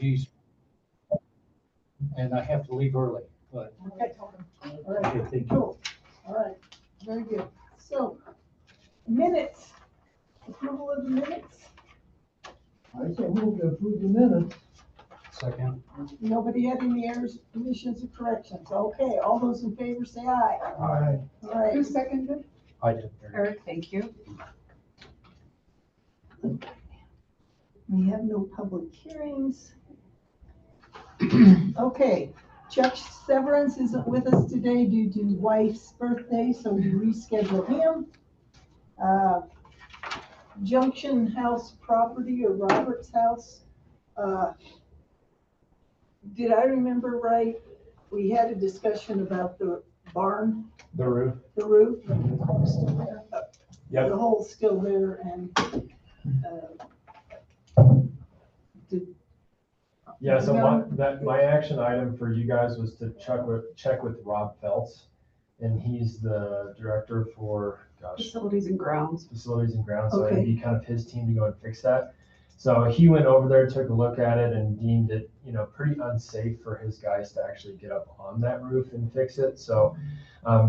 apologies. And I have to leave early, but. Okay, all right, Okay, thank you. cool. All right, very good. So, minutes, approval of the minutes. I so move to approve the minutes. Second. Nobody had any errors, omissions, or corrections. Okay, all those in favor say aye. Aye. All right. Who seconded? I did. Eric, thank you. We have no public hearings. Okay, Chuck Severance isn't with us today due to wife's birthday, so we reschedule him. Junction House property or Robert's house. Did I remember right? We had a discussion about the barn, The roof? the roof. Still there. Yep. The hole's still there and, did, Yeah, so No. my action item for you guys was to check with Rob Feltz. And he's the director for, Facilities and grounds. facilities and grounds, so Okay. it'd be kind of his team to go and fix that. So he went over there, took a look at it and deemed it, pretty unsafe for his guys to actually get up on that roof and fix it. So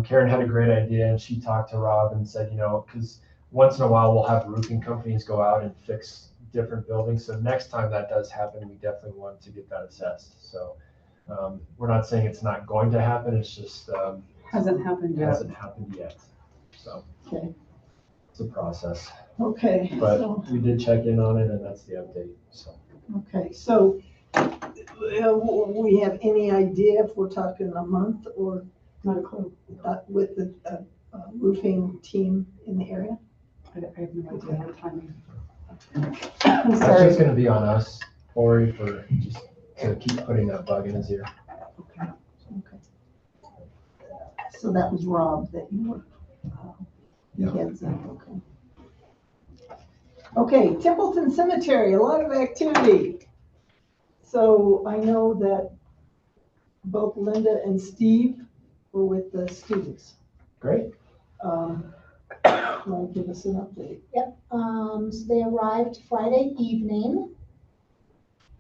Karen had a great idea and she talked to Rob and said, because once in a while we'll have roofing companies go out and fix different buildings. So next time that does happen, we definitely want to get that assessed. So we're not saying it's not going to happen. It's just Hasn't happened yet. hasn't happened yet. So okay, it's a process. okay, But so, we did check in on it and that's the update, so. okay, so, we have any idea if we're talking a month or Not a clue. with the roofing team in the area? I have no idea what timing. That's Sorry. just gonna be on us, Corey, for just to keep putting that bug in his ear. Okay. So that was Rob that you were, Yeah. heads up, okay. Okay, Templeton Cemetery, a lot of activity. So I know that both Linda and Steve were with the students. Great. Want to give us an update? So they arrived Friday evening.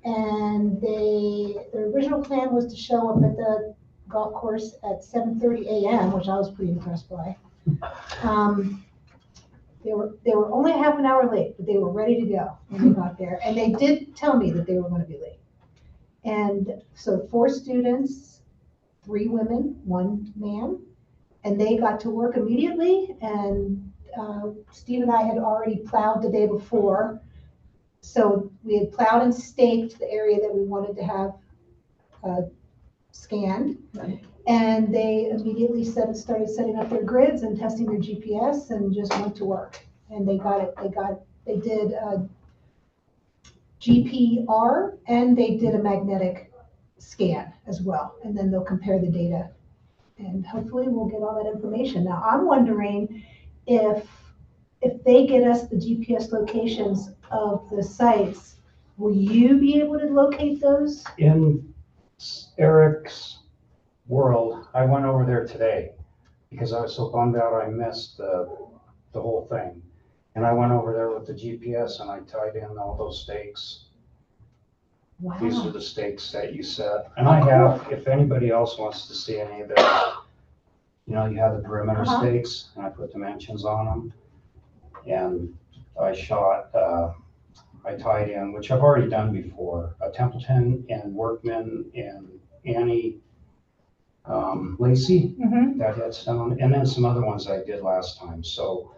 And their original plan was to show up at the golf course at 7:30 a.m., which I was pretty impressed by. They were only half an hour late, but they were ready to go when they got there. And they did tell me that they were gonna be late. And so 4 students, 3 women, 1 man, and they got to work immediately. And Steve and I had already plowed the day before. So we had plowed and staked the area that we wanted to have scanned. Right. And they immediately started setting up their grids and testing their GPS and just went to work. And they got it, they did GPR and they did a magnetic scan as well. And then they'll compare the data and hopefully we'll get all that information. Now, I'm wondering if they get us the GPS locations of the sites, will you be able to locate those? In Eric's world, I went over there today because I was so bummed out I missed the whole thing. And I went over there with the GPS and I tied in all those stakes. These are Wow, the stakes that you set. And I have, if anybody else wants to see any of that, you have the perimeter Uh-huh. stakes and I put dimensions on them. And I shot, I tied in, which I've already done before, Templeton and Workman and Annie Lacey, Mhm. that headstone, and then some other ones I did last time. So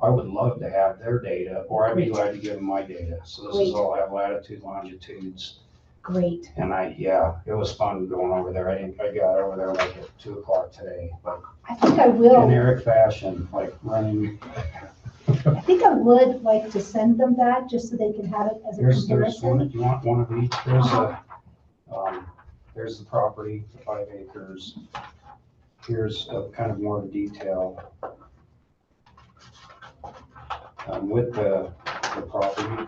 I would love to have their data, or I'd be glad to give them my data. So this is Great. all have latitude, longitudes. Great. And it was fun going over there. I got over there like at 2:00 today, but I think I in will. Eric fashion, like running. I think I would like to send them that just so they can have it as a There's comparison. one, you want one of each? There's the property, the 5 acres. Here's kind of more of the detail. With the property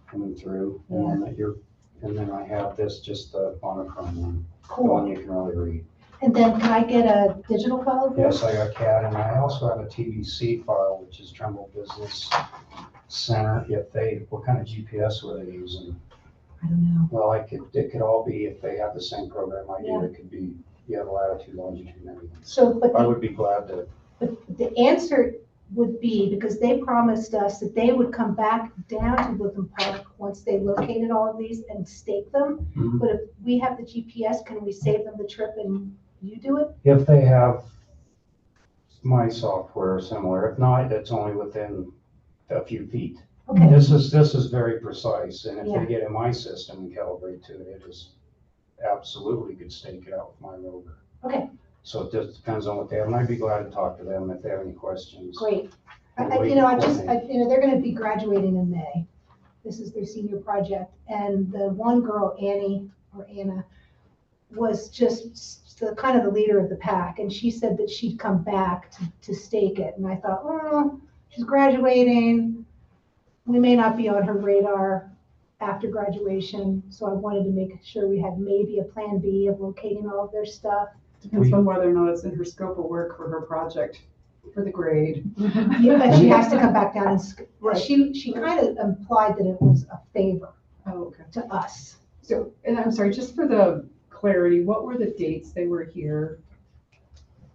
coming through, and then I have this, just the monochrome one, the one Cool. you can really read. And then can I get a digital file of Yes, this? I got CAD, and I also have a TBC file, which is Trumbull Business Center. What kind of GPS were they using? I don't know. Well, it could all be, if they have the same program I do, Yeah. it could be, you have latitude, longitude, and everything. So, but I the, would be glad to, but the answer would be, because they promised us that they would come back down to Woodland Park once they located all of these and stake them. Mhm. But if we have the GPS, can we save them the trip and you do it? if they have my software or similar, if not, it's only within a few feet. Okay, This is very precise, and if Yeah. they get in my system and calibrate to it, it is absolutely could stake it out with my rover. Okay. So it just depends on what they have, and I'd be glad to talk to them if they have any questions. great. And I, we you know, can they're gonna be graduating in May. This is their senior project, and the one girl, Anna, was just the kind of the leader of the pack, and she said that she'd come back to stake it, and I thought, well, she's graduating, we may not be on her radar after graduation, so I wanted to make sure we had maybe a plan B of locating all of their stuff. Depends on whether or not it's in her scope of work for her project, for the grade. Yeah, but she has to come back down and, Right. she kind of implied that it was a favor Oh, okay. to us. So, and I'm sorry, just for the clarity, what were the dates they were here?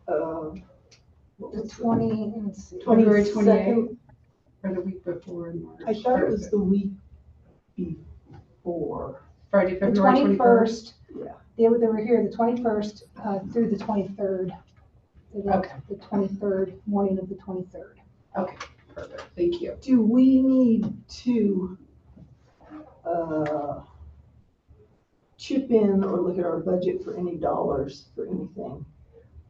What The was 20, let's see. February 22nd? Or the week before in March? I thought it was the week before. Friday, The February 21st? 21st. Yeah. They were here the 21st through the 23rd. They left Okay. the 23rd, morning of the 23rd. Okay, perfect, thank you. Do we need to chip in or look at our budget for any dollars for anything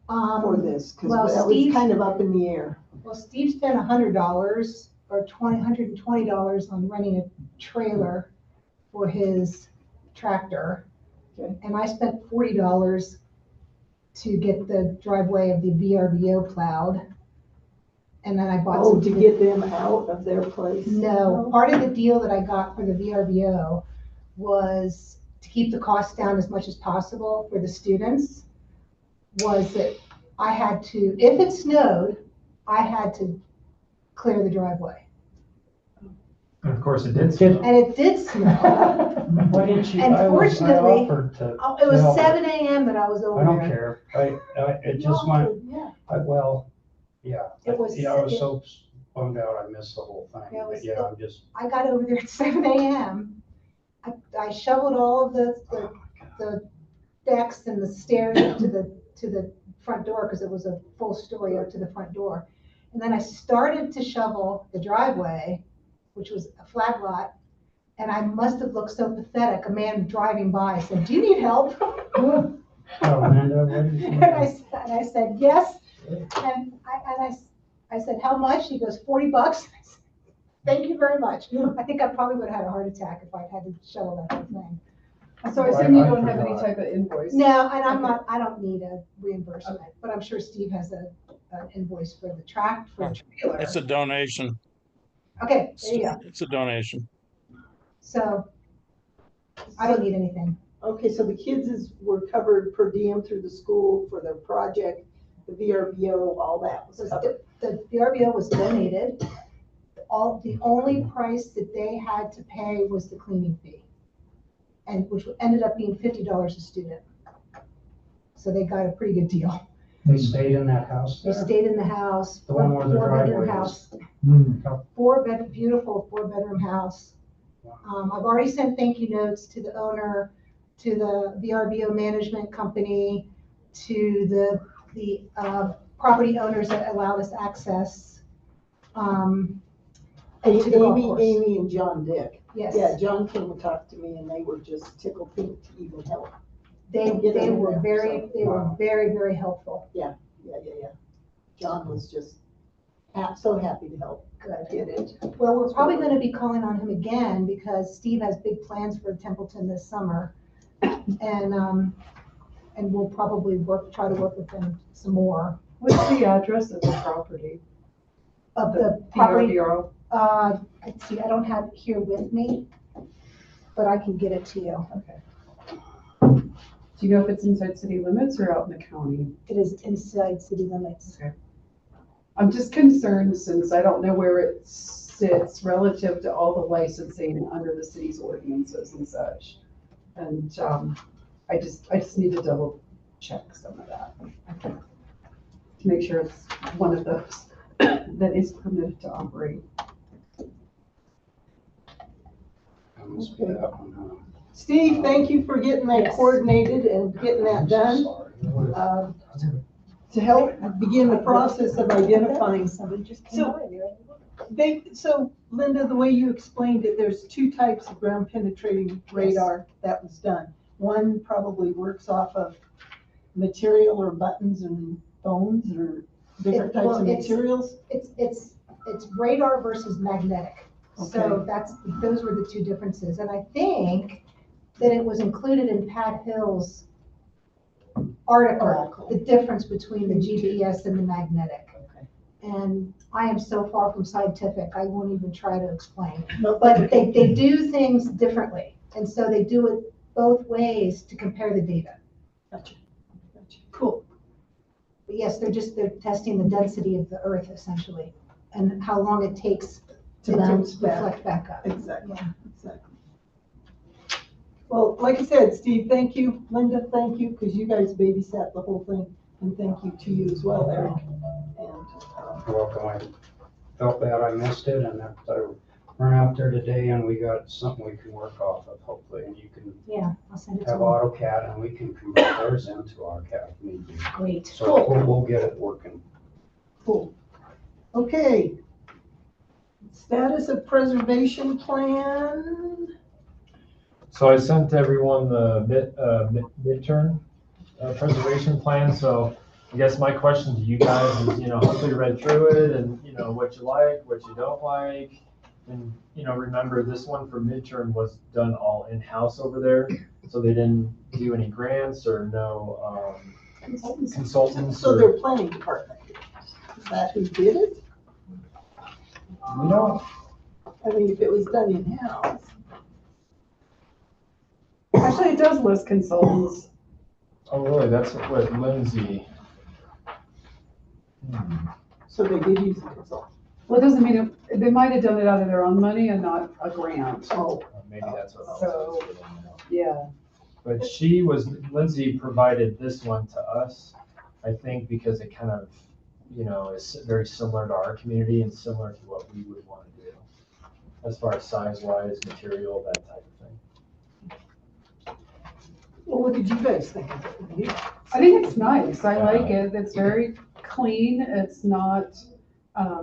for this? Because well, that was Steve- kind of up in the air. Well, Steve spent $100 or $120 on renting a trailer for his tractor. Okay. And I spent $40 to get the driveway of the VRBO plowed. And then I bought Oh, some. to get them out of their place? No, part of the deal that I got for the VRBO was to keep the costs down as much as possible for the students, was that I had to, if it snowed, I had to clear the driveway. And of course, it did snow. And it did snow. Why didn't you, And I fortunately- offered to. Oh, it was help. 7 a.m. that I was over I don't there. care, it just went, Yeah. well, yeah. It was- Yeah, I was so bummed out, I missed the whole thing, Yeah, it was- but yeah, I'm just, I got over there at 7 a.m. I shoveled all of the decks and the stairs up to the front door, because it was a full story up to the front door. And then I started to shovel the driveway, which was a flat lot, and I must have looked so pathetic. A man driving by said, "Do you need help?" oh, Linda, what did you? And I said, "Yes." And I said, "How much?" He goes, $40. I said, "Thank you very much." I think I probably would have had a heart attack if I'd had to shovel that whole thing. So I assume you I don't have any forgot. type of invoice? No, and I don't need a reimbursement, but I'm sure Steve has an invoice for the for the trailer. It's a donation. Okay, there you go. It's a donation. So I don't need anything. Okay, so the kids were covered per diem through the school for their project, the VRBO, all that was covered. The VRBO was donated. The only price that they had to pay was the cleaning fee, and which ended up being $50 a student. So they got a pretty good deal. They stayed in that house They there? stayed in the house, The one where the four-bedroom driveway house. is. Beautiful four-bedroom house. I've already sent thank you notes to the owner, to the VRBO management company, to the property owners that allowed us access. To the golf course. Amy and John Dick. Yes, Yeah, John came and talked to me and they were just tickled pink to even help. they get they in were there, very, they were Wow. very, very helpful. Yeah. John was just so happy to help Good. get it. Well, we're probably gonna be calling on him again because Steve has big plans for Templeton this summer. And we'll probably try to work with him some more. What's the address of the property? Of the property, VRBO? let's see, I don't have it here with me, but I can get it to you. Okay. Do you know if it's inside city limits or out in the county? It is inside city limits. I'm just concerned since I don't know where it's sits relative to all the licensing under the city's ordinances and such. And, I just need to double check some of that. To make sure it's one of those that is permitted to operate. That must be that one, huh? Steve, thank you for getting that Yes. coordinated and getting that done. To help begin the process of identifying. Somebody just came So- by there. So Linda, the way you explained it, there's two types of ground penetrating radar that was done. One probably works off of material or buttons and phones or different types Well, of it's- materials. It's radar versus magnetic. So Okay. those were the two differences. And I think that it was included in Pat Hill's article, the difference between the GPS and the magnetic. Okay. And I am so far from scientific, I won't even try to explain. No, But they do things differently. And so they do it both ways to compare the data. Gotcha. Cool. But yes, they're testing the density of the earth essentially, and how long it takes To to bounce back. reflect back up. Exactly, exactly. Well, like I said, Steve, thank you. Linda, thank you, because you guys babysat the whole thing. And thank you to you as well, Eric. And, You're welcome. I felt bad I missed it, and that I ran out there today, and we got something we can work off of, hopefully, and you can Yeah, I'll send it to have them. AutoCAD, and we can convert theirs into AutoCAD if need be. Great. So we'll get it working. cool. Okay. Status of preservation plan. So I sent everyone the midterm preservation plan, so I guess my question to you guys is, hopefully you read through it and, what you like, what you don't like. And, remember, this one for midterm was done all in-house over there, so they didn't do any grants or no consultants. So or- their planning department. Is that who did it? We don't, I mean, if it was done in-house. Actually, it does list consultants. oh, really, that's what Lindsay. So they did use a consultant. Well, it doesn't mean, they might have done it out of their own money and not a grant. Oh, Maybe that's what. So- Yeah, But Lindsay provided this one to us, I think, because it kind of, is very similar to our community and similar to what we would want to do. As far as size-wise, material, that type of thing. well, what did you guys think of it? You- I think it's nice. I like it. It's very clean. It's not,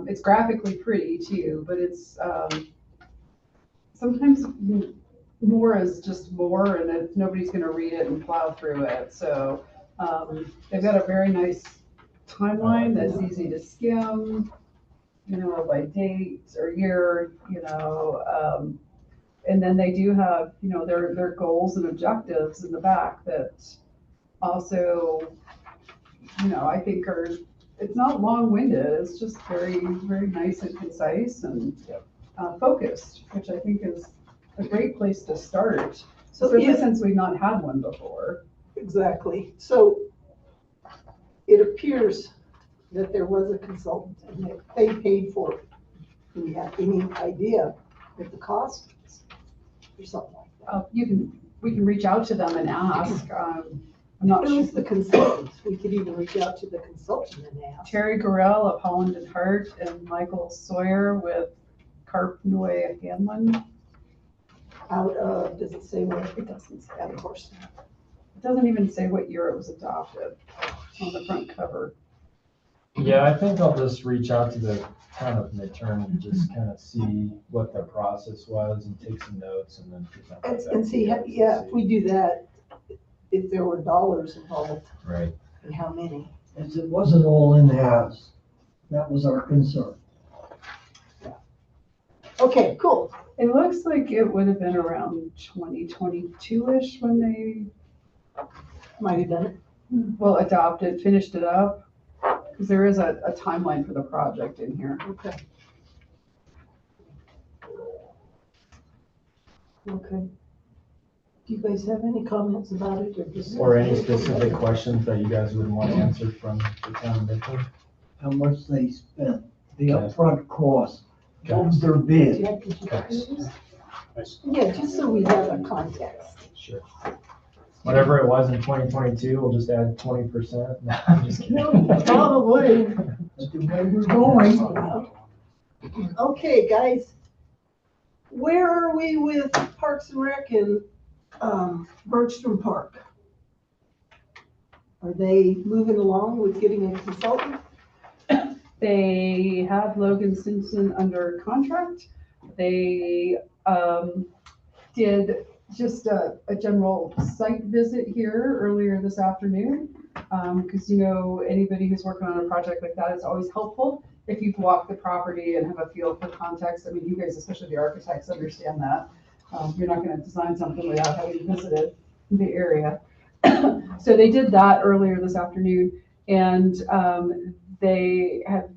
it's graphically pretty too, but it's, sometimes more is just more and nobody's gonna read it and plow through it. So, they've got a very nice timeline that's easy to skim, by date or year, and then they do have, their goals and objectives in the back that also, I think it's not long-winded, it's just very, very nice and concise and focused, which I think is a great place to start, So especially if, since we've not had one before. exactly. So it appears that there was a consultant and that they paid for it. Do you have any idea what the cost is or something like that? We can reach out to them and ask, I'm not Who's sure. the consultant? We could even reach out to the consultant and ask. Terry Gorell of Holland and Hart and Michael Sawyer with Carpnoy Hanlon. Out of, does it say where? It doesn't say. Of course. It doesn't even say what year it was adopted on the front cover. Yeah, I think I'll just reach out to the town of midterm and just kind of see what their process was and take some notes and then present that back And see, to you yeah, guys if we do that, if there were dollars involved Right. and how many. As it wasn't all in-house. That was our concern. Okay, cool. It looks like it would have been around 2022-ish when they, Might have done it. adopted, finished it up. Because there is a timeline for the project in here. Okay. Okay. Do you guys have any comments about it or just? Or any specific questions that you guys would want answered from the town of midterm? How much they spent, the Okay. upfront cost Homes their Do bid. you have to do this? Nice. Yeah, just so we have a context. Sure. Whatever it was in 2022, we'll just add 20%. No, I'm just kidding. Probably. That's the way we're going. Okay, guys. Where are we with Parks and Rec and Bergstrom Park? Are they moving along with getting a consultant? They have Logan Simpson under contract. They did just a general site visit here earlier this afternoon. Because anybody who's working on a project like that, it's always helpful if you've walked the property and have a feel for context. I mean, you guys, especially the architects, understand that. You're not gonna design something without having visited the area. So they did that earlier this afternoon, and they have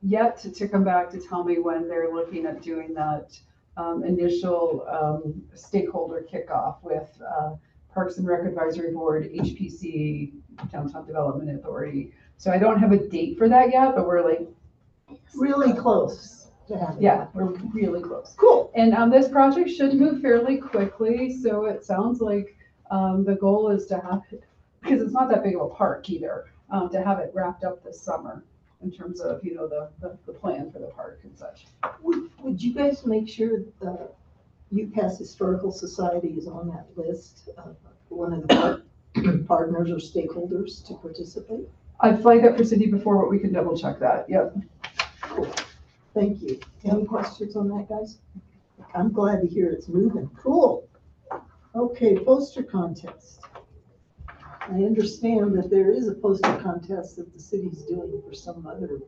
yet to come back to tell me when they're looking at doing that initial stakeholder kickoff with Parks and Rec Advisory Board, HPC, Downtown Development Authority. So I don't have a date for that yet, but we're like, Really close to having. yeah, we're really close. Cool. And this project should move fairly quickly, so it sounds like the goal is to have it, because it's not that big of a park either, to have it wrapped up this summer in terms of, the plan for the park and such. Would you guys make sure the UPass Historical Society is on that list of one of the partners or stakeholders to participate? I've flagged that for Cindy before, but we can double check that, yep. Cool. Thank you. Any questions on that, guys? I'm glad to hear it's moving. Cool. Okay, poster contest. I understand that there is a poster contest that the city's doing for some other,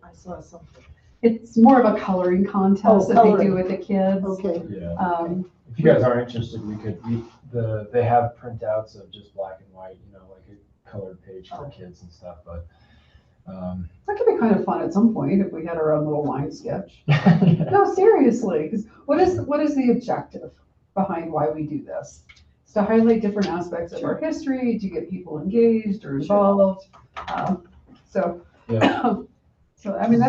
I saw something. It's more of a coloring contest that they coloring. do with the kids. Okay, Yeah. If you guys are interested, they have printouts of just black and white, like a colored page for kids and stuff, but. That could be kind of fun at some point if we had our own little line sketch. No, seriously, because what is the objective behind why we do this? It's to highlight different aspects of our history, to get people engaged or involved. So I mean,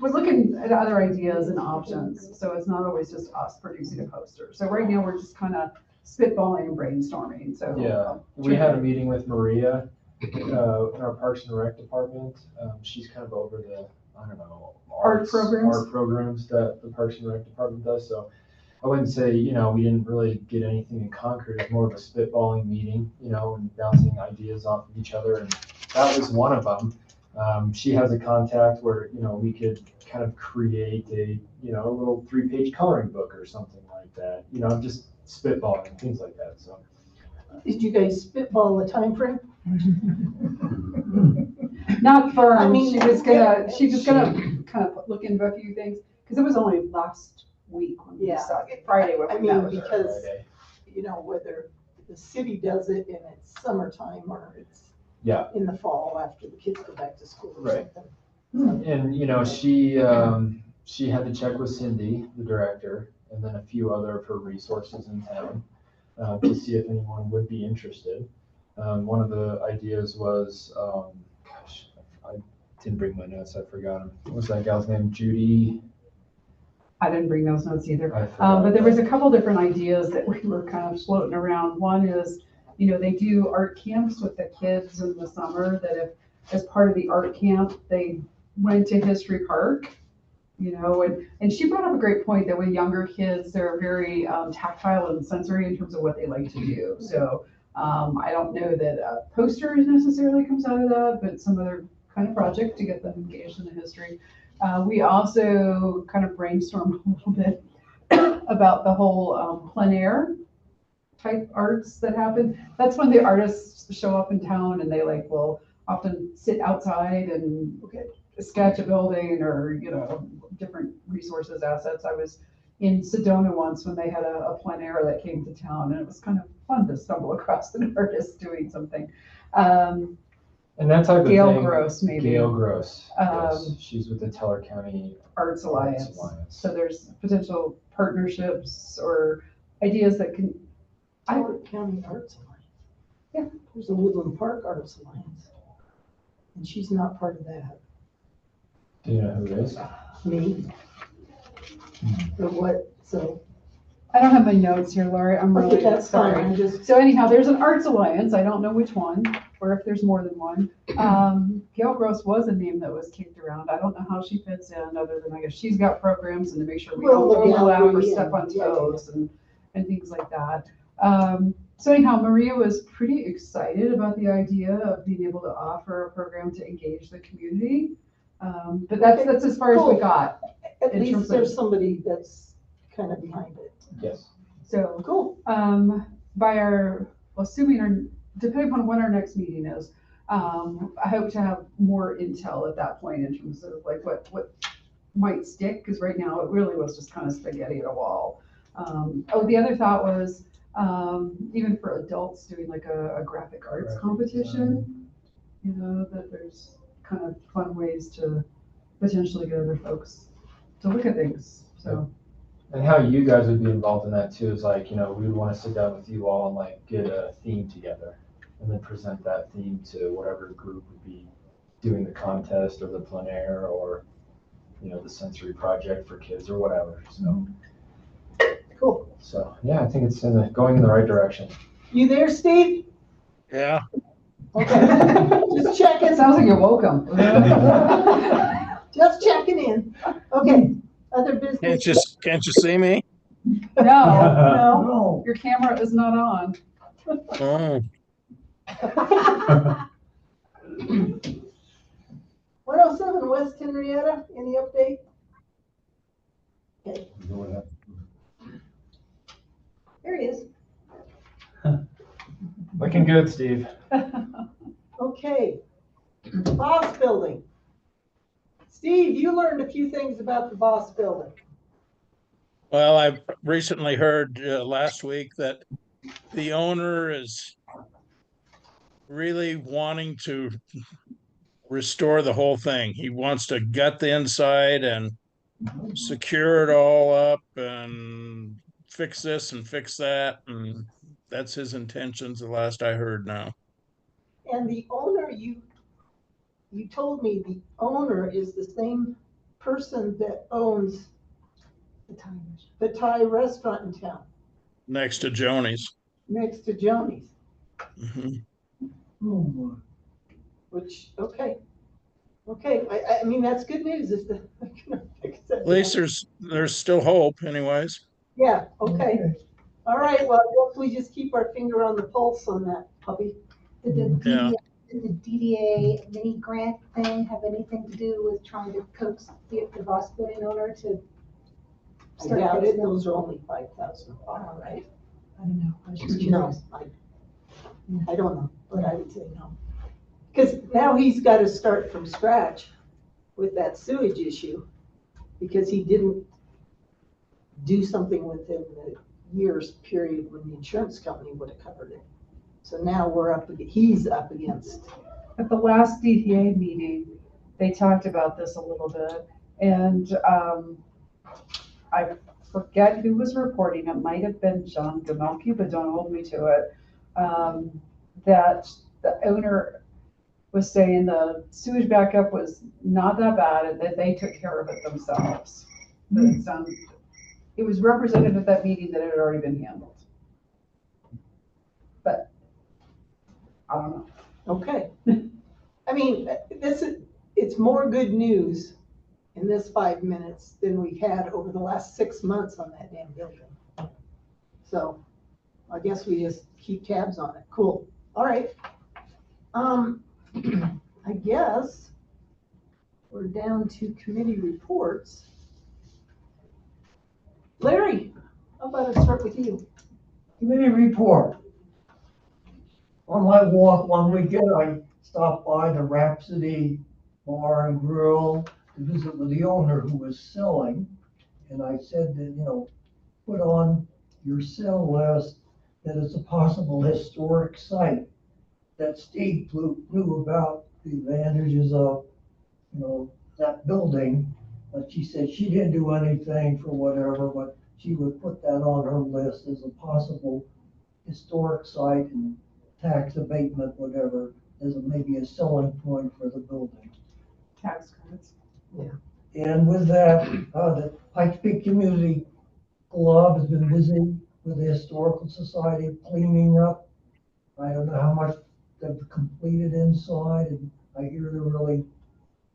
we're looking at other ideas and options. So it's not always just us producing a poster. So right now we're just kind of spitballing and brainstorming. So Yeah, we had a meeting with Maria in our Parks and Rec department. She's kind of over the, Art programs? Art programs that the Parks and Rec department does. So I wouldn't say, we didn't really get anything in concrete. It's more of a spitballing meeting, and bouncing ideas off of each other. And that was one of them. She has a contact where, we could kind of create a little 3-page coloring book or something like that, just spitballing, things like that. So. did you guys spitball the time frame? not firm. I mean, she was gonna kind of look into a few things, because it was only last week when we Yeah. decided, Friday when I we mean, met with her. because, Friday. whether the city does it and it's summertime or it's Yeah. in the fall after the kids go back to school or Right. something. And, she had to check with Cindy, the director, and then a few other of her resources in town, to see if anyone would be interested. One of the ideas was, I didn't bring my notes, I forgot them. What was that gal's name? Judy? I didn't bring those notes either. I forgot. But there was a couple different ideas that we were kind of floating around. One is, they do art camps with the kids in the summer, that if, as part of the art camp, they went to History Park, and she brought up a great point that with younger kids, they're very tactile and sensory in terms of what they like to do. So I don't know that a poster necessarily comes out of that, but some other kind of project to get them engaged in the history. We also kind of brainstormed a little bit about the whole plein air type arts that happen. That's when the artists show up in town and they will often sit outside and sketch a building or, different resources, assets. I was in Sedona once when they had a plein air that came to town, and it was kind of fun to stumble across an artist doing something. And that type of Gail thing. Gross, maybe. Gail Gross, yes. She's with the Teller County Arts Alliance. Alliance. So there's potential partnerships or ideas that can, Howard County Arts Alliance. Yeah. There's a Woodland Park Arts Alliance. And she's not part of that. Do you know who it is? Me. But what, so, I don't have my notes here, Lori. I'm okay, really that's fine, sorry. I'm just, So anyhow, there's an Arts Alliance. I don't know which one, or if there's more than one. Gail Gross was a name that was kicked around. I don't know how she fits in, other than I guess she's got programs and to make sure we don't Well, the overlap or gallery step on and- yeah, toes and things like that. So anyhow, Maria was pretty excited about the idea of being able to offer a program to engage the community. But that's as far as we Cool. got. at in terms least of- there's somebody that's kind of behind it. Yes. So Cool. by our, assuming our, depending upon when our next meeting is, I hope to have more intel at that point in terms of like what might stick, because right now it really was just kind of spaghetti at a wall. The other thought was, even for adults doing like a graphic arts Graphic competition, you know, that there's kind of fun ways to potentially get other folks to look at things, so. And how you guys would be involved in that too is like, we would want to sit down with you all and like get a theme together and then present that theme to whatever group would be doing the contest or the plein air or, the sensory project for kids or whatever. Cool. So yeah, I think it's going in the right direction. You there, Steve? Yeah. Okay, just checking. It sounds like you're welcome. Just checking in. Okay, other business? Can't you see me? No, No. No. your camera is not on. Oh. 107 West Henrietta, any update? Okay, There he is. Looking good, Steve. okay. Boss Building. Steve, you learned a few things about the Boss Building. Well, I recently heard last week that the owner is really wanting to restore the whole thing. He wants to gut the inside and secure it all up and fix this and fix that. And that's his intentions, the last I heard now. And the owner, you told me the owner is the same person that owns the Thai restaurant in town, Next to Joni's. next to Joni's, Mhm. Oh, my. which, okay. Okay, I mean, that's good news if they're gonna fix it. At least there's still hope anyways. Yeah, okay. All right, well, I guess we just keep our finger on the pulse on that puppy. Did the Yeah. DDA mini grant thing have anything to do with trying to coax the Boss Building owner to I start doubt it, fixing it? those are only 5,000 all right? I don't know. I was just No, curious. I don't know, but I would say no. Because now he's got to start from scratch with that sewage issue, because he didn't do something within the year's period when the insurance company would have covered it. So now he's up against, At the last DTA meeting, they talked about this a little bit, and I forget who was reporting, it might have been John Gamelke, but don't hold me to it, that the owner was saying the sewage backup was not that bad and that they took care of it themselves. It was represented at that meeting that it had already been handled. But I don't know. okay. I mean, it's more good news in this 5 minutes than we've had over the last 6 months on that damn building. So I guess we just keep tabs on it. Cool. All right. I guess we're down to committee reports. Larry, how about I start with you? Committee report. On my walk one weekend, I stopped by the Rhapsody Bar and Grill to visit with the owner who was selling. And I said that, put on your sell list that it's a possible historic site. That Steve knew about the advantages of, that building. But she said she didn't do anything for whatever, but she would put that on her list as a possible historic site and tax abatement, whatever, as maybe a selling point for the building. Tax credits. And with that, the Pikes Peak Community Club has been busy with the Historical Society cleaning up. I don't know how much they've completed inside, and I hear they're really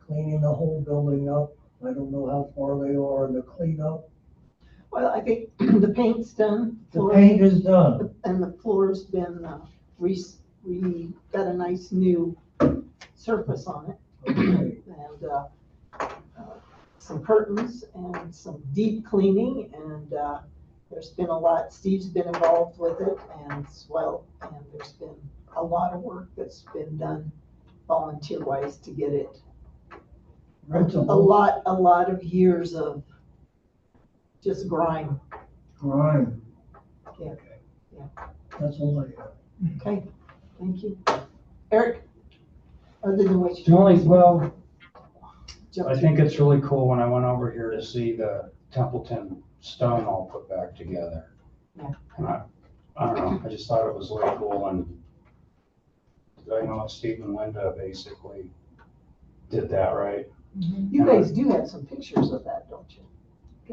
cleaning the whole building up. I don't know how far they are in the cleanup. Well, I think the paint's done. The paint is done. And the floor's been, we got a nice new surface on it. Okay. And, some curtains and some deep cleaning, and, there's been a lot, Steve's been involved with it and and there's been a lot of work that's been done volunteer-wise to get it. A lot of years of just grind. Grind. Yeah. Okay. Yeah. That's all I have. Okay, thank you. Eric? Other than what The only, well, jumped I through. think it's really cool when I went over here to see the Templeton stone all put back together. Yeah. And I don't know, I just thought it was really cool, and I know Steve and Linda basically did that, right? You guys do have some pictures of that, don't you?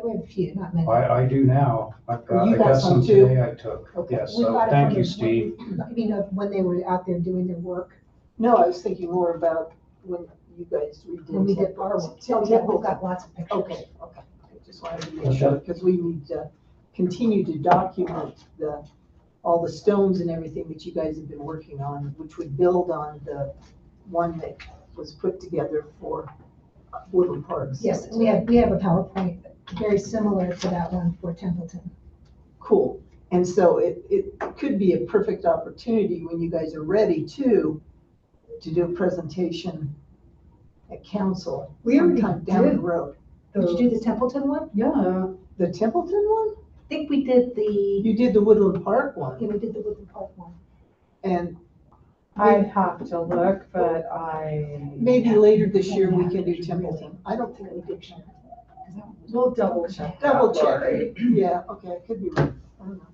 We have a few, not many. I do now. I You got got some some too? today I took. Okay. Yes, We so got it thank from you, the- Steve. You know, when they were out there doing their work, No, I was thinking more about when you guys redid. when we did our work. Oh, yeah, we've got lots of pictures. Okay. I just wanted to make sure, because we need to continue to document all the stones and everything that you guys have been working on, which would build on the one that was put together for Woodland Parks. Yes, we have a PowerPoint very similar to that one for Templeton. Cool. And so it could be a perfect opportunity when you guys are ready to do a presentation at council. We already sometime down the did. road. Did you do the Templeton one? Yeah, The Templeton one? I think we did the, You did the Woodland Park yeah, one, we did the Woodland Park one. and I'd have to look, but I. maybe later this year we can do Templeton. I don't think we did. we'll double check. that, Double check. Lori. Yeah, okay, I could be right. I don't know.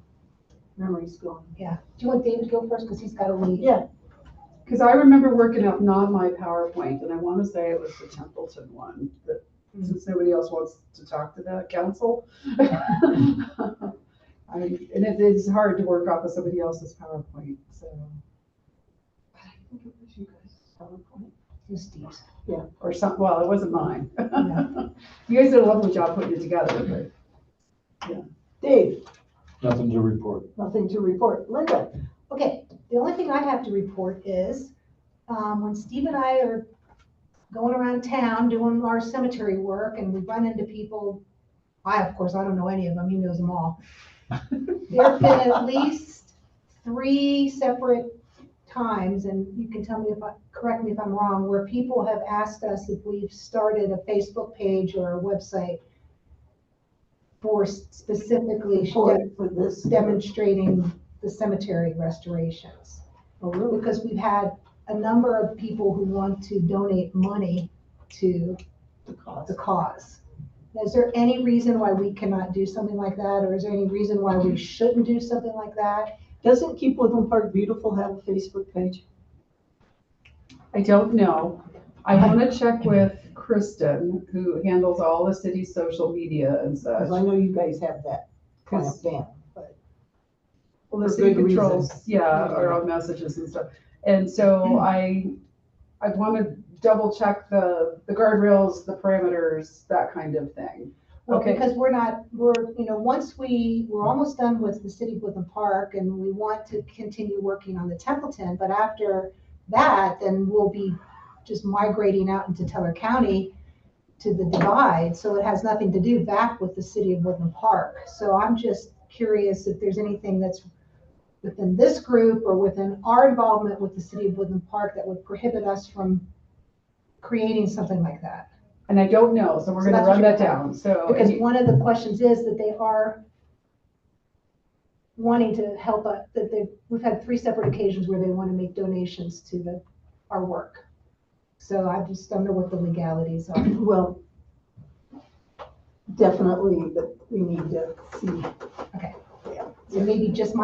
Memory's going. Yeah. Do you want David to go first, because he's got to leave? Yeah, Because I remember working up on my PowerPoint, and I want to say it was the Templeton one, that since nobody else wants to talk to the council. And it is hard to work off of somebody else's PowerPoint, so, I think it was you guys' PowerPoint. It was Steve's. or some, well, it wasn't mine. Yeah. You guys did a lovely job putting it together, but Dave, Nothing to report. nothing to report. Linda? Okay, the only thing I have to report is, when Steve and I are going around town doing our cemetery work and we run into people, of course, I don't know any of them, he knows them all. There have been at least 3 separate times, and you can tell me correct me if I'm wrong, where people have asked us if we've started a Facebook page or a website for specifically For this. demonstrating the cemetery restorations. Oh, really? Because we've had a number of people who want to donate money to The cost. the cause. Is there any reason why we cannot do something like that, or is there any reason why we shouldn't do something like that? Doesn't Keep Woodland Park Beautiful have a Facebook page? I don't know. I want to check with Kristen, who handles all the city's social media and such. Because I know you guys have that kind of down, but. Well, the For city good controls, reason. yeah, our own messages and stuff. And so I want to double check the guardrails, the parameters, that kind of thing. Well, Okay. because once we're almost done with the city of Woodland Park, and we want to continue working on the Templeton, but after that, then we'll be just migrating out into Teller County to the divide, so it has nothing to do back with the city of Woodland Park. So I'm just curious if there's anything that's within this group or within our involvement with the city of Woodland Park that would prohibit us from creating something like that. And I don't know, so we're So gonna that's what run you're that down, so. Because one of the questions is that they are wanting to help us, we've had 3 separate occasions where they want to make donations to our work. So I just don't know what the legalities are. Well, definitely, but we need to see. So maybe just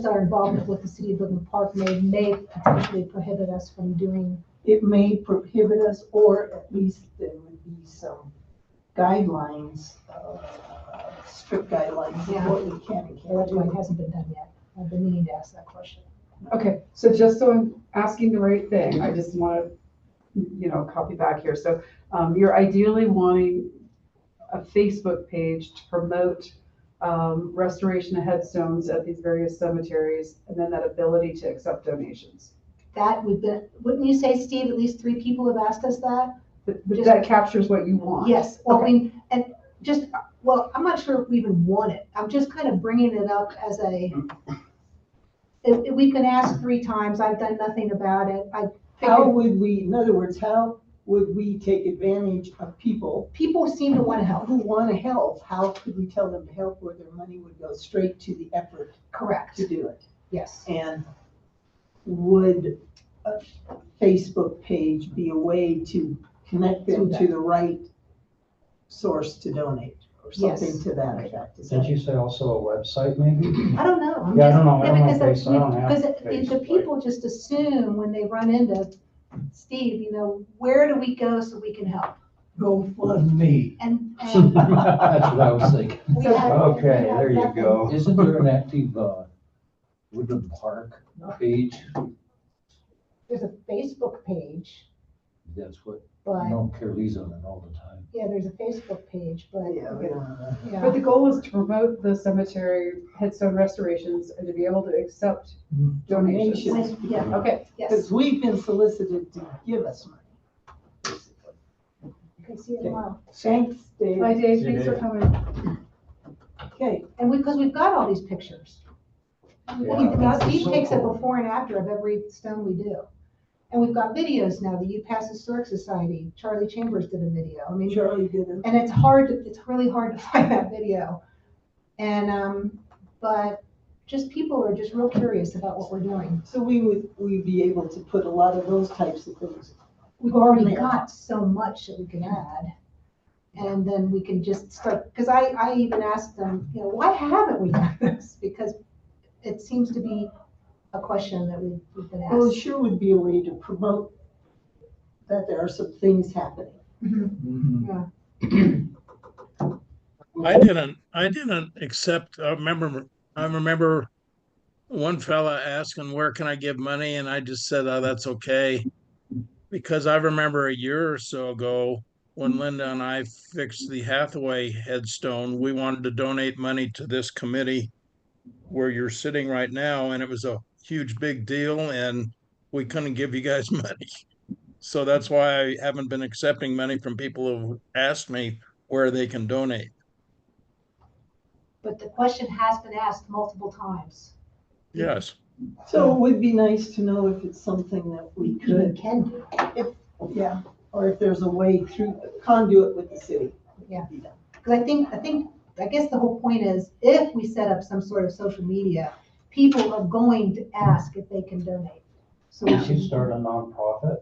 our involvement with the city of Woodland Park may potentially prohibit us from doing. It may prohibit us, or at least there would be some guidelines, strict guidelines of Yeah. what we can and Yeah, can't that's why it do. hasn't been done yet. I've been meaning to ask that question. Okay, so just so I'm asking the right thing, I just want to, copy back here. So you're ideally wanting a Facebook page to promote restoration of headstones at these various cemeteries, and then that ability to accept donations. That would be, wouldn't you say, Steve, at least 3 people have asked us that? That captures what you want. Yes, well, I Okay. mean, and just, well, I'm not sure if we even want it. I'm just kind of bringing it up as we've been asked 3 times, I've done nothing about it. I How figured would we, in other words, how would we take advantage of people people seem to want to help. who want to help? How could we tell them to help where their money would go straight to the effort Correct, to do it? yes. And would a Facebook page be a way to connect them to the right source to donate? Or something Yes. to that effect? Is Did that- you say also a website maybe? I don't know. I'm Yeah, I just- don't know. I don't know because face- I don't have because face, the like- people just assume when they run into Steve, where do we go so we can help? Go fund me. And That's what I was thinking. we have- Okay, we have there you nothing. go. Isn't there an active, Woodland Park page? There's a Facebook page, That's what, but, Carly's on it all the time. yeah, there's a Facebook page, but, Yeah, we don't know. yeah. But the goal is to promote the cemetery headstone restorations and to be able to accept donations. Donations. Yeah, Okay, yes. Because we've been solicited to give us money, basically. Okay, see you tomorrow. Thanks, Dave. bye Dave, See you, thanks for Dave. coming. Okay, And because we've got all these pictures. Steve takes a before and after of every stone we do. And we've got videos now, the UPass Historic Society, Charlie Chambers did a video. I mean, Charlie did it. and it's really hard to find that video. And, but just people are just real curious about what we're doing. So we'd be able to put a lot of those types of things. We've already Yeah. got so much that we can add. And then we can just start, because I even asked them, why haven't we done this? Because it seems to be a question that we've been Well, it asked. sure would be a way to promote that there are some things happening. Mhm. Mhm. I didn't accept, I remember one fella asking, where can I give money? And I just said, oh, that's okay. Because I remember a year or so ago, when Linda and I fixed the Hathaway headstone, we wanted to donate money to this committee where you're sitting right now, and it was a huge, big deal, and we couldn't give you guys money. So that's why I haven't been accepting money from people who asked me where they can donate. But the question has been asked multiple times. Yes. So it would be nice to know if it's something that we Even could, can do. yeah, or if there's a way through conduit with the city. Yeah. Because I guess the whole point is, if we set up some sort of social media, people are going to ask if they can donate. So we We should should, start a nonprofit.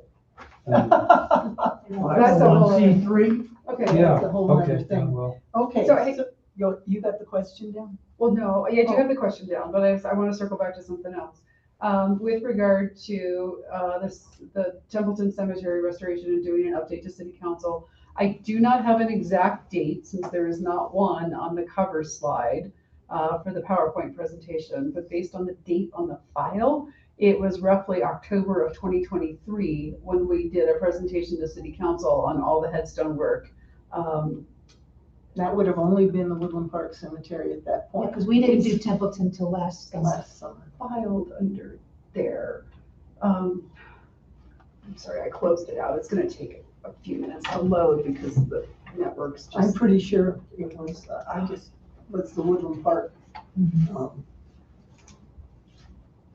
That's a whole- 501c3. Okay. That's a whole other Okay, thing. well, Okay, So I- so you got the question down? Well, no, yeah, I do have the question down, but I want to circle back to something else. With regard to the Templeton Cemetery restoration and doing an update to city council, I do not have an exact date since there is not one on the cover slide for the PowerPoint presentation, but based on the date on the file, it was roughly October of 2023 when we did a presentation to city council on all the headstone work. That would have only been the Woodland Park Cemetery at that point. because we didn't do Templeton till last summer. Last summer. Filed under there. I'm sorry, I closed it out. It's gonna take a few minutes to load because the network's I'm just. pretty sure it was, what's the Woodland Park? um,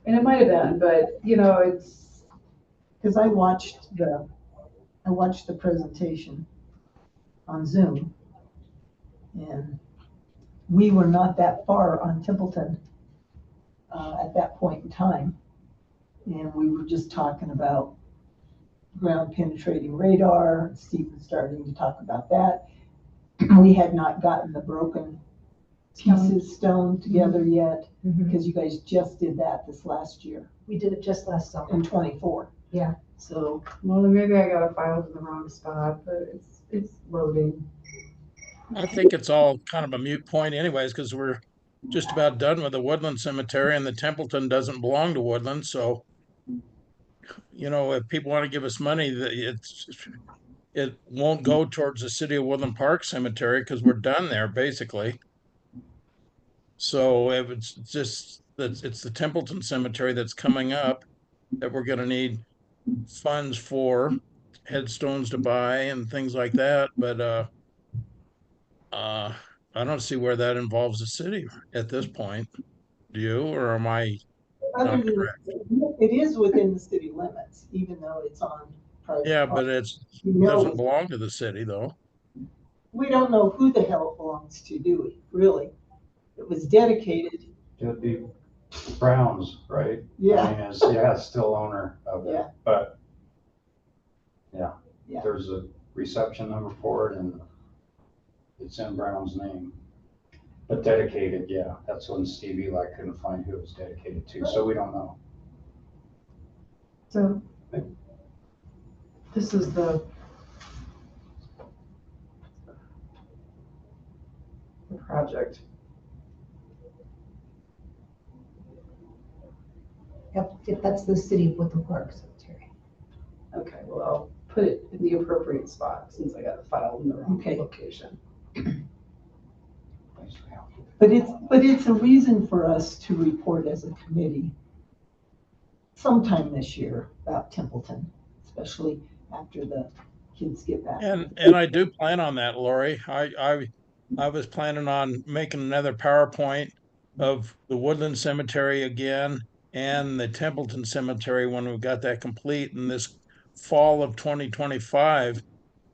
And it might have been, but it's, Because I watched the presentation on Zoom. And we were not that far on Templeton at that point in time. And we were just talking about ground penetrating radar. Steve was starting to talk about that. We had not gotten the broken pieces stone together yet, Mhm. because you guys just did that this last year We did it just last summer. in '24. Yeah. So well, then maybe I got it filed in the wrong spot, but it's loading. I think it's all kind of a moot point anyways, because we're just about done with the Woodland Cemetery and the Templeton doesn't belong to Woodland, so if people want to give us money, it won't go towards the City of Woodland Park Cemetery because we're done there basically. So if it's just that it's the Templeton Cemetery that's coming up that we're gonna need funds for headstones to buy and things like that, but uh I don't see where that involves the city at this point. Do you, or am I Other not than, correct? it is within the city limits, even though it's on private Yeah, but property. it doesn't belong to the city though. We don't know who the hell it belongs to, do we, really? It was dedicated, It'd be Browns, right? I yeah, mean, it's still owner of it, Yeah. but, yeah. Yeah. There's a reception number for it and it's in Brown's name. But dedicated, yeah, that's when Steve Eli couldn't find who it was dedicated to, so we don't know. So this is the project. Yep, that's the City of Woodland Park Cemetery. Okay, well, I'll put it in the appropriate spot since I got the file in the wrong Okay. location. but it's a reason for us to report as a committee sometime this year about Templeton, especially after the kids get back. And I do plan on that, Lori. I was planning on making another PowerPoint of the Woodland Cemetery again and the Templeton Cemetery when we got that complete in this fall of 2025.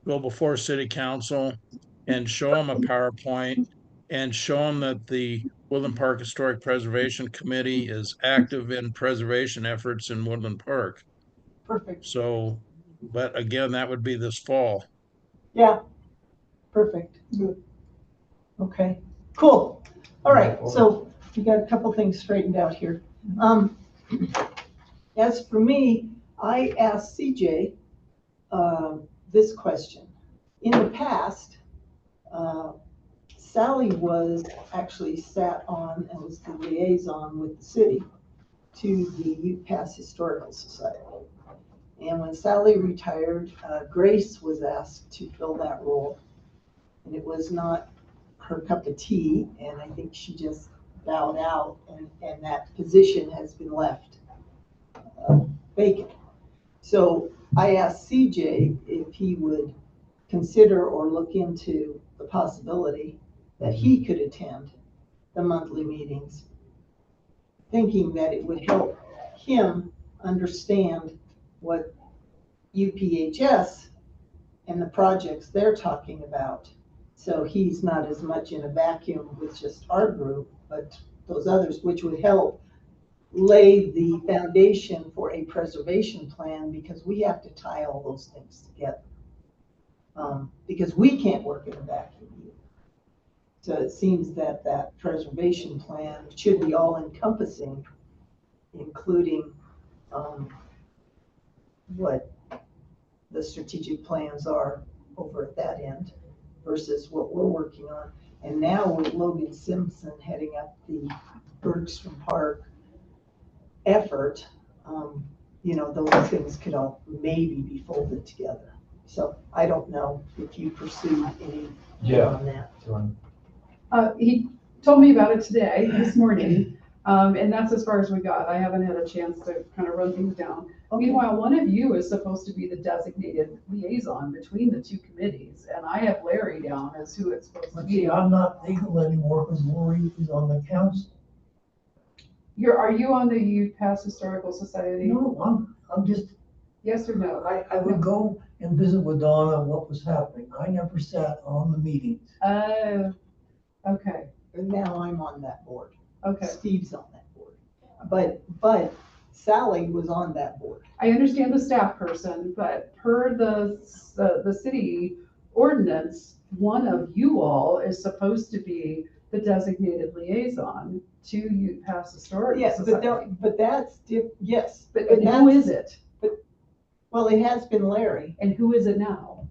Go before City Council and show them a PowerPoint and show them that the Woodland Park Historic Preservation Committee is active in preservation efforts in Woodland Park. Perfect. So, but again, that would be this fall. Yeah, perfect. Good. Okay, cool. All right, so we got a couple things straightened out here. As for me, I asked CJ this question. In the past, Sally was actually sat on and was the liaison with the city to the Ute Pass Historical Society. And when Sally retired, Grace was asked to fill that role. And it was not her cup of tea, and I think she just bowed out, and that position has been left vacant. So I asked CJ if he would consider or look into the possibility that he could attend the monthly meetings, thinking that it would help him understand what UPHS and the projects they're talking about. So he's not as much in a vacuum with just our group, but those others, which would help lay the foundation for a preservation plan, because we have to tie all those things together. Because we can't work in a vacuum either. So it seems that that preservation plan should be all encompassing, including what the strategic plans are over at that end versus what we're working on. And now with Logan Simpson heading up the Bergstrom Park effort, those things could all maybe be folded together. So I don't know if you pursued any on that. He told me about it today, this morning, and that's as far as we got. I haven't had a chance to kind of run things down. Okay. Meanwhile, one of you is supposed to be the designated liaison between the two committees, and I have Larry down as who it's supposed to But be. see, I'm not legal anymore because Lori is on the council. Are you on the Ute Pass Historical Society? No, I'm just, Yes or no? I would go and visit with Donna on what was happening. I never sat on the meetings. Oh, okay, And now I'm on that board. okay. Steve's on that board. But Sally was on that board. I understand the staff person, but per the city ordinance, one of you all is supposed to be the designated liaison to Ute Pass Historical Yes, Society. but that's, yes. But but who that's- is it? Well, it has been Larry. And who is it now?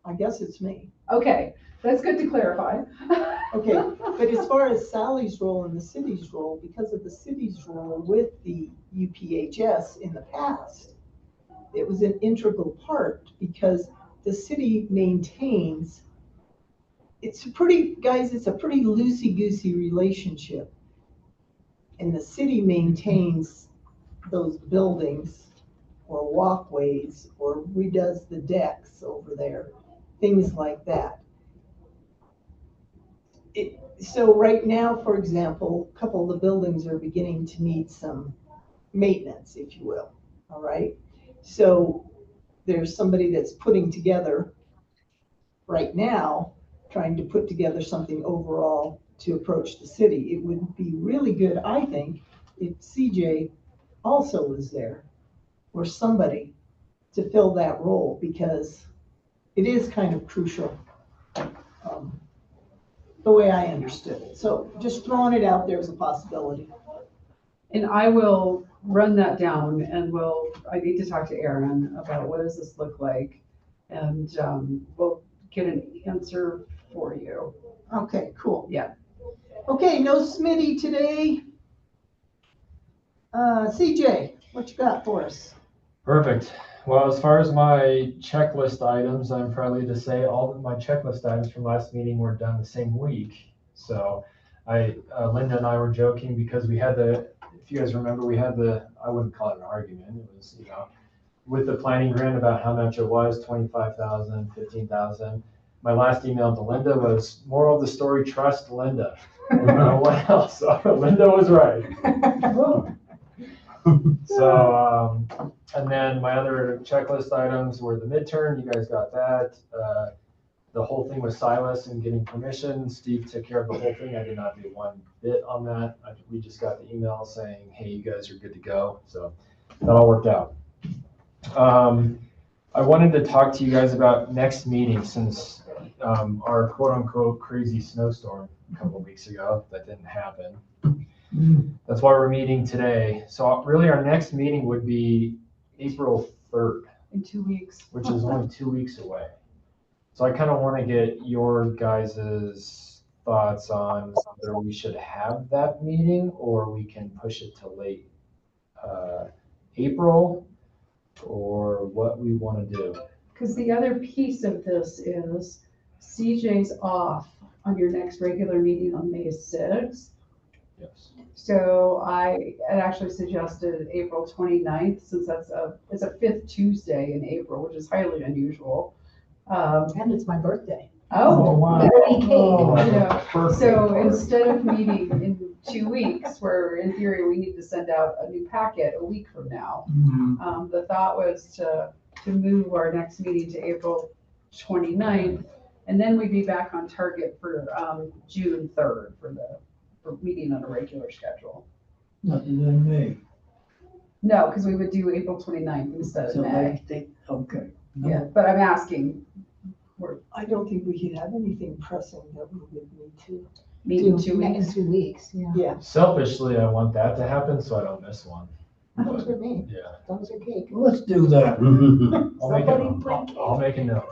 I guess it's me. Okay, that's good to clarify. Okay, but as far as Sally's role and the city's role, because of the city's role with the UPHS in the past, it was an integral part because the city maintains, it's a pretty loosey-goosey relationship. And the city maintains those buildings or walkways or redoes the decks over there, things like that. So right now, for example, a couple of the buildings are beginning to need some maintenance, if you will, all right? So there's somebody that's putting together right now, trying to put together something overall to approach the city. It would be really good, I think, if CJ also was there or somebody to fill that role because it is kind of crucial. The way I understood it. So just throwing it out there as a possibility. And I will run that down and I need to talk to Aaron about what does this look like? And we'll get an answer for you. Okay, cool. Yeah. Okay, no Smitty today. CJ, what you got for us? Perfect. Well, as far as my checklist items, I'm proud to say all of my checklist items from last meeting were done the same week. So Linda and I were joking because we had if you guys remember, we had I wouldn't call it an argument. It was, with the planning grant about how much it was, 25,000, 15,000. My last email to Linda was, moral of the story, trust Linda. I don't know what else. Linda was right. So, and then my other checklist items were the midterm. You guys got that. The whole thing with Silas and getting permission. Steve took care of the whole thing. I did not do one bit on that. We just got the email saying, hey, you guys are good to go. So that all worked out. I wanted to talk to you guys about next meeting since our quote unquote crazy snowstorm a couple of weeks ago. That didn't happen. That's why we're meeting today. So really our next meeting would be April 3rd. In 2 weeks. Which is only 2 weeks away. So I kind of want to get your guys' thoughts on whether we should have that meeting or we can push it to late April or what we want to do. Because the other piece of this is CJ's off on your next regular meeting on May 6th. Yes. So I had actually suggested April 29th, since it's a fifth Tuesday in April, which is highly unusual. And it's my birthday. Oh, wow. yeah. Perfect. So instead of meeting in 2 weeks, where in theory we need to send out a new packet a week from now, the thought was to move our next meeting to April 29th, and then we'd be back on target for June 3rd for meeting on a regular schedule. Nothing in May. No, because we would do April 29th instead of So May. okay. Yeah, but I'm asking, I don't think we could have anything pressing that we would need to. meet in 2 In weeks. 2 weeks, yeah. Yeah. Selfishly, I want that to happen so I don't miss one. Sounds good to me. Yeah. Sounds like cake. Let's do that. I'll make a note.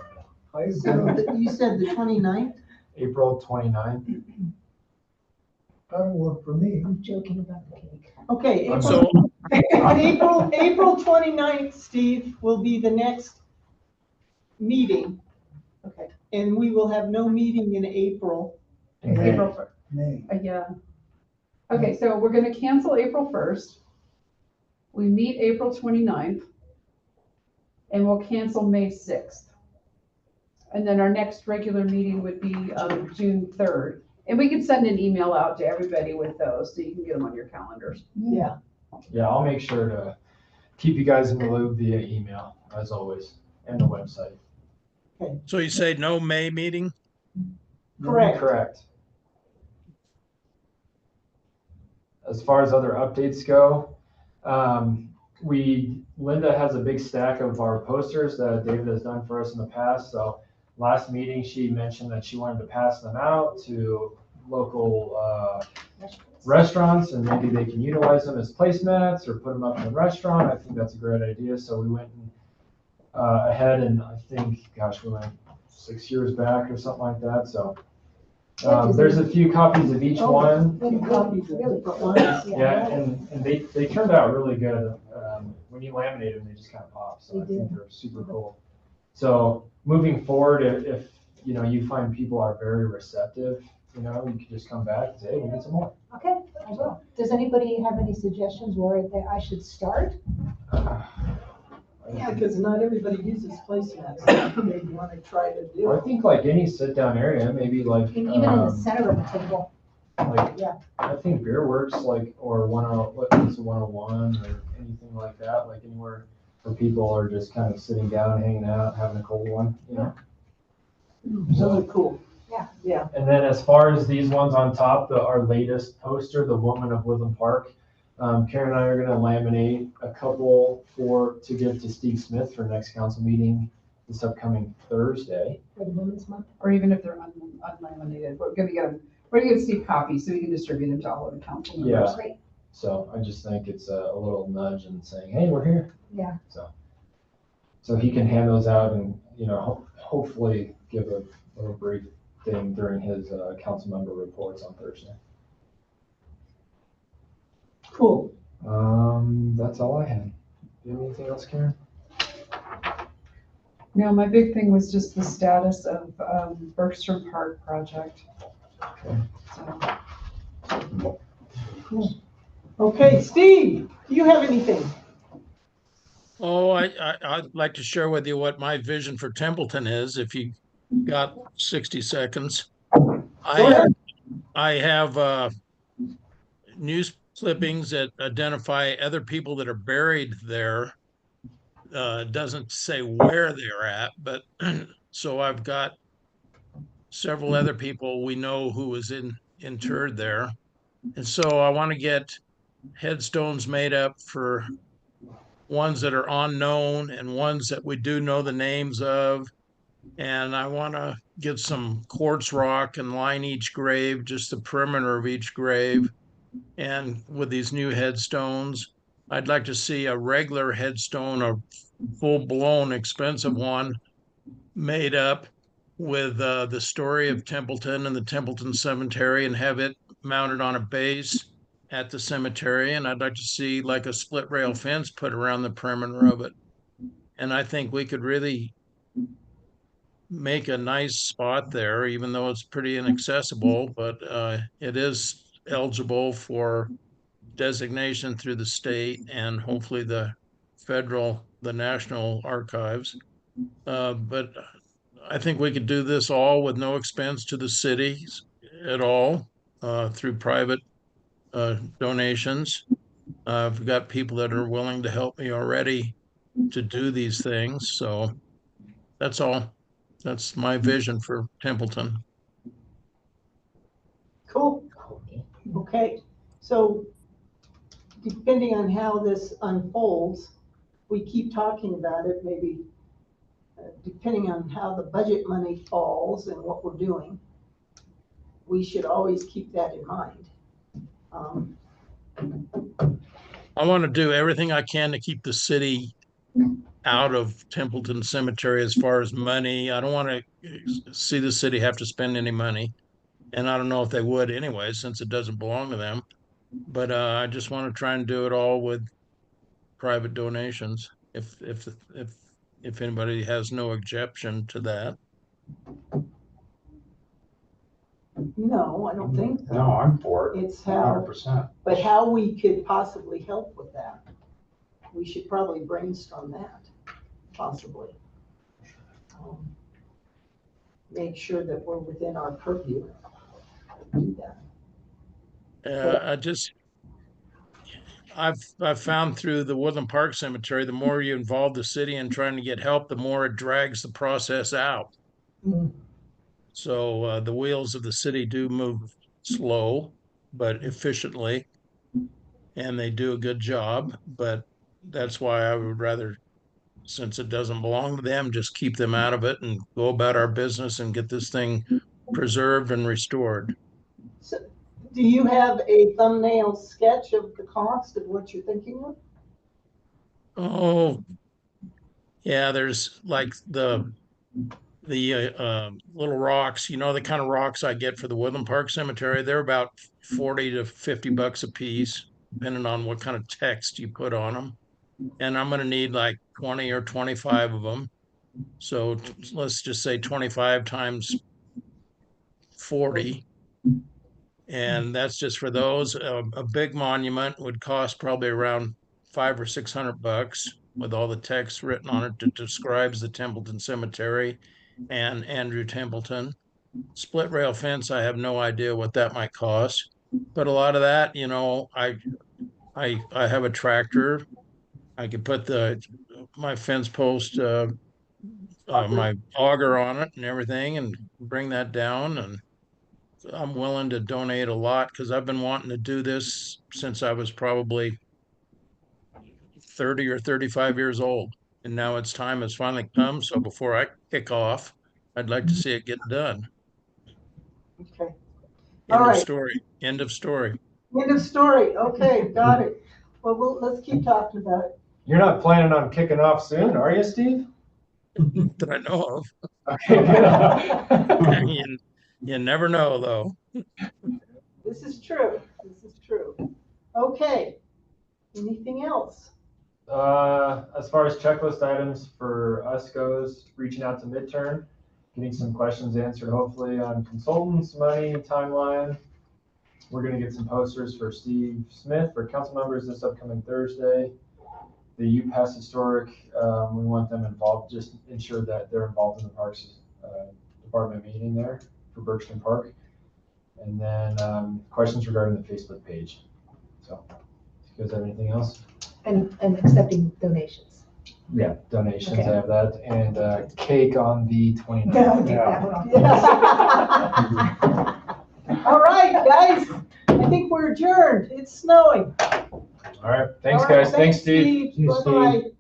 So you said the 29th? April 29th. That'll work for me. I'm joking about the cake. Okay, April, So, April 29th, Steve, will be the next meeting. Okay. And we will have no meeting in April. Okay. April 1st. May. Yeah. Okay, so we're gonna cancel April 1st. We meet April 29th. And we'll cancel May 6th. And then our next regular meeting would be June 3rd. And we can send an email out to everybody with those, so you can get them on your calendars. Yeah. Yeah, I'll make sure to keep you guys in the loop via email, as always, and the website. so you say no May meeting? Correct. Correct. As far as other updates go, Linda has a big stack of our posters that David has done for us in the past. So last meeting, she mentioned that she wanted to pass them out to local restaurants and maybe they can utilize them as placemats or put them up in the restaurant. I think that's a great idea. So we went ahead and I think, gosh, we went 6 years back or something like that, so. Yeah, is There's it- a few copies of each one. Really, Copies of really different cool. ones. Yeah, and they turned out really good. When you laminate them, they just kind of pop, so I They think they're super cool. So moving forward, if you know, you find people are very receptive, you know, you can just come back and say, hey, we'll get some more. Okay, I will. Does anybody have any suggestions where I should start? Yeah, because not everybody uses placemats, so maybe you want to try to do I it. think like any sit-down area, maybe like, And even in the center of the table? like, Yeah. I think Beer Works, like, or what's 101 or anything like that, like anywhere where people are just kind of sitting down, hanging out, having a cold one, you know? Those are cool. Yeah. Yeah. And then as far as these ones on top, our latest poster, the Woman of Woodland Park, Karen and I are gonna laminate a couple to give to Steve Smith for next council meeting this upcoming Thursday. For the Women's Month? Or even if they're unlaminated, we're gonna get Steve copies so we can distribute them to all of the council members. Yeah. Great. So I just think it's a little nudge and saying, hey, we're here. Yeah. So he can hand those out and, you know, hopefully give a little brief thing during his council member reports on Thursday. Cool. That's all I had. Do you have anything else, Karen? No, my big thing was just the status of Bergstrom Park project. Okay. So, Okay, Steve, do you have anything? Oh, I'd like to share with you what my vision for Templeton is, if you got 60 seconds. I have news clippings that identify other people that are buried there. It doesn't say where they're at, but so I've got several other people we know who was interred there. And so I want to get headstones made up for ones that are unknown and ones that we do know the names of. And I want to get some quartz rock and line each grave, just the perimeter of each grave. And with these new headstones, I'd like to see a regular headstone, a full-blown expensive one made up with the story of Templeton and the Templeton Cemetery, and have it mounted on a base at the cemetery. And I'd like to see like a split rail fence put around the perimeter of it. And I think we could really make a nice spot there, even though it's pretty inaccessible, but it is eligible for designation through the state and hopefully the National Archives. But I think we could do this all with no expense to the cities at all, through private donations. I've got people that are willing to help me already to do these things. So that's all. That's my vision for Templeton. Cool. Okay, so depending on how this unfolds, we keep talking about it, maybe depending on how the budget money falls and what we're doing, we should always keep that in mind. I want to do everything I can to keep the city out of Templeton Cemetery as far as money. I don't want to see the city have to spend any money. And I don't know if they would anyway, since it doesn't belong to them. But I just want to try and do it all with private donations, if anybody has no objection to that. No, I don't think so. No, I'm for it, It's how, 100%. but how we could possibly help with that. We should probably brainstorm that, possibly. Make sure that we're within our purview to do that. I've found through the Woodland Park Cemetery, the more you involve the city in trying to get help, the more it drags the process out. Mm. So the wheels of the city do move slow, but efficiently, and they do a good job. But that's why I would rather, since it doesn't belong to them, just keep them out of it and go about our business and get this thing preserved and restored. So, do you have a thumbnail sketch of the cost of what you're thinking of? Oh, yeah, there's like little rocks, the kind of rocks I get for the Woodland Park Cemetery, they're about 40 to 50 bucks a piece, depending on what kind of text you put on them. And I'm gonna need like 20 or 25 of them. So let's just say 25 times 40. And that's just for those. A big monument would cost probably around 500 or 600 bucks with all the text written on it that describes the Templeton Cemetery and Andrew Templeton. Split rail fence, I have no idea what that might cost, but a lot of that, I have a tractor. I could put my fence post, my auger on it and everything, and bring that down. And I'm willing to donate a lot because I've been wanting to do this since I was probably 30 or 35 years old. And now its time has finally come. So before I kick off, I'd like to see it get done. Okay. End All of right. story. End of story. End of story. Okay, got it. Well, let's keep talking about it. You're not planning on kicking off soon, are you, Steve? That I know of. Okay, good. You never know, though. This is true. This is true. Okay. Anything else? As far as checklist items for us goes, reaching out to midterm, getting some questions answered, hopefully on consultants, money, timeline. We're gonna get some posters for Steve Smith for council members this upcoming Thursday. The UPass Historic, we want them involved, just ensure that they're involved in the Parks Department meeting there for Birchton Park. And then questions regarding the Facebook page. So, do you guys have anything else? And accepting donations. Yeah, donations, Okay. I have that, and cake on the 29th. I'll take that one off. Yes. All right, guys. I think we're adjourned. It's snowing. All right, thanks, All right, guys. Thanks, Steve. Bye-bye.